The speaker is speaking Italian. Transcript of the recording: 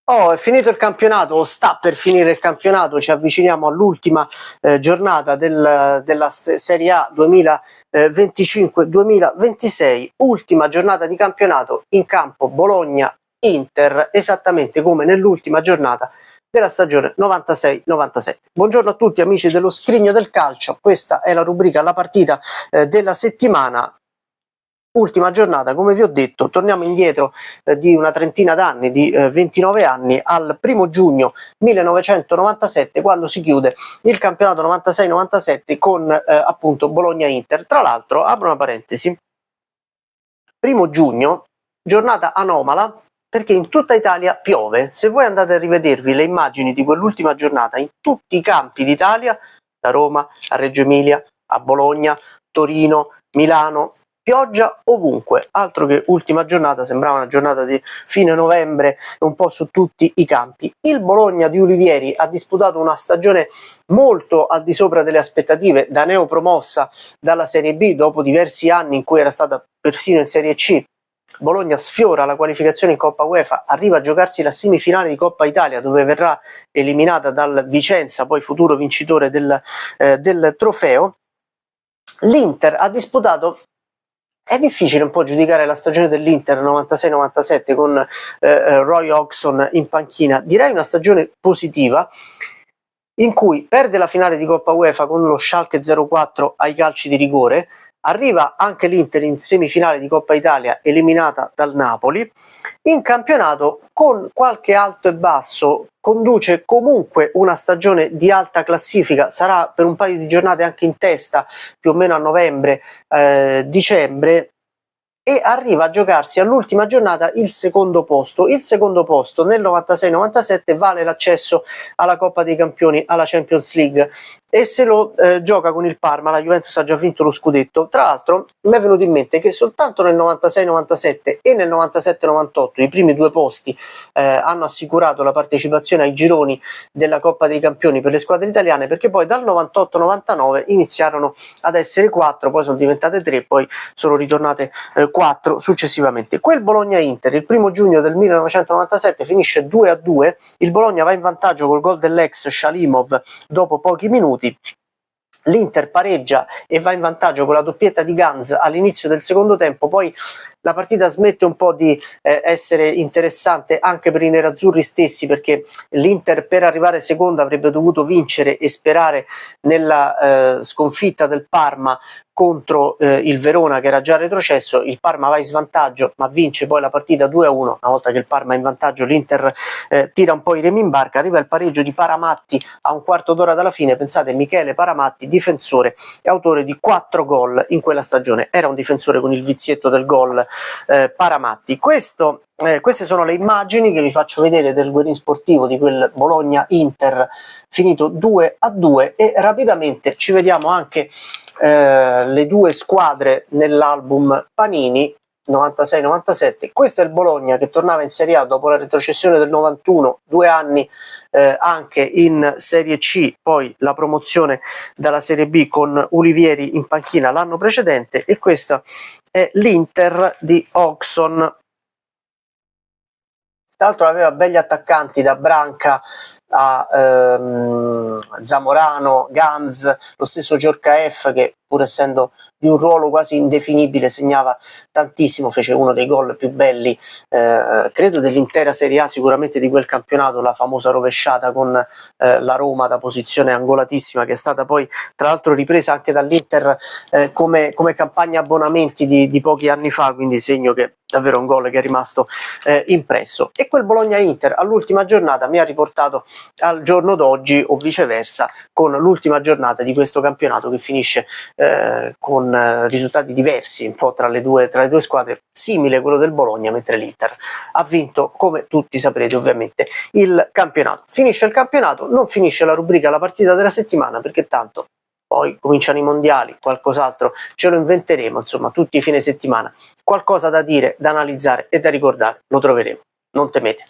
Oh, è finito il campionato, o sta per finire il campionato, ci avviciniamo all'ultima giornata della Serie A 2025-2026, ultima giornata di campionato, in campo Bologna-Inter, esattamente come nell'ultima giornata della stagione 96-97. Buongiorno a tutti amici dello Scrigno del Calcio, questa è la rubrica La partita della settimana. Ultima giornata, come vi ho detto, torniamo indietro di una trentina d'anni, di 29 anni, al 1° giugno 1997, quando si chiude il campionato 96-97 con appunto Bologna-Inter. Tra l'altro, apro una parentesi, 1° giugno, giornata anomala, perché in tutta Italia piove. Se voi andate a rivedervi le immagini di quell'ultima giornata in tutti i campi d'Italia, da Roma a Reggio Emilia, a Bologna, Torino, Milano, pioggia ovunque, altro che ultima giornata, sembrava una giornata di fine novembre un po' su tutti i campi. Il Bologna di Olivieri ha disputato una stagione molto al di sopra delle aspettative, da neopromossa dalla Serie B dopo diversi anni in cui era stata persino in Serie C. Bologna sfiora la qualificazione in Coppa UEFA, arriva a giocarsi la semifinale di Coppa Italia dove verrà eliminata dal Vicenza, poi futuro vincitore del trofeo. L'Inter ha disputato. È difficile un po' giudicare la stagione dell'Inter 96-97 con Roy Hodgson in panchina. Direi una stagione positiva in cui perde la finale di Coppa UEFA con lo Schalke 04 ai calci di rigore, arriva anche l'Inter in semifinale di Coppa Italia eliminata dal Napoli, in campionato con qualche alto e basso conduce comunque una stagione di alta classifica, sarà per un paio di giornate anche in testa più o meno a novembre, dicembre, e arriva a giocarsi all'ultima giornata il secondo posto. Il secondo posto nel 96-97 vale l'accesso alla Coppa dei Campioni, alla Champions League, e se lo gioca con il Parma. La Juventus ha già vinto lo scudetto. Tra l'altro mi è venuto in mente che soltanto nel 96-97 e nel 97-98 i primi due posti hanno assicurato la partecipazione ai gironi della Coppa dei Campioni per le squadre italiane, perché poi dal 98-99 iniziarono ad essere 4, poi sono diventate 3, poi sono ritornate 4 successivamente. Quel Bologna-Inter il 1° giugno del 1997 finisce 2-2, il Bologna va in vantaggio col gol dell'ex Shalimov dopo pochi minuti. L'Inter pareggia e va in vantaggio con la doppietta di Ganz all'inizio del secondo tempo, poi la partita smette un po' di essere interessante anche per i nerazzurri stessi, perché l'Inter per arrivare seconda avrebbe dovuto vincere e sperare nella sconfitta del Parma contro il Verona, che era già retrocesso. Il Parma va in svantaggio ma vince poi la partita 2-1. Una volta che il Parma è in vantaggio l'Inter tira un po' i remi in barca, arriva il pareggio di Paramatti a un quarto d'ora dalla fine. Pensate, Michele Paramatti, difensore e autore di 4 gol in quella stagione, era un difensore con il vizietto del gol. Paramatti. Queste sono le immagini che vi faccio vedere del Guerin Sportivo di quel Bologna-Inter finito 2-2, e rapidamente ci vediamo anche le due squadre nell'album Panini 96-97. Questo è il Bologna che tornava in Serie A dopo la retrocessione del 91, 2 anni anche in Serie C, poi la promozione dalla Serie B con Olivieri in panchina l'anno precedente, e questa è l'Inter di Hodgson. Tra l'altro aveva begli attaccanti, da Branca a Zamorano, Ganz, lo stesso Djorkaeff, che pur essendo di un ruolo quasi indefinibile segnava tantissimo, fece uno dei gol più belli credo dell'intera Serie A, sicuramente di quel campionato, la famosa rovesciata con la Roma da posizione angolatissima, che è stata poi tra l'altro ripresa anche dall'Inter come campagna abbonamenti di pochi anni fa, quindi segno che davvero un gol che è rimasto impresso. E quel Bologna-Inter all'ultima giornata mi ha riportato al giorno d'oggi, o viceversa, con l'ultima giornata di questo campionato che finisce con risultati diversi un po' tra le due squadre, simile quello del Bologna, mentre l'Inter ha vinto, come tutti saprete ovviamente, il campionato. Finisce il campionato, non finisce la rubrica La partita della settimana, perché tanto poi cominciano i mondiali, qualcos'altro ce lo inventeremo, insomma tutti i fine settimana qualcosa da dire, da analizzare e da ricordare lo troveremo, non temete.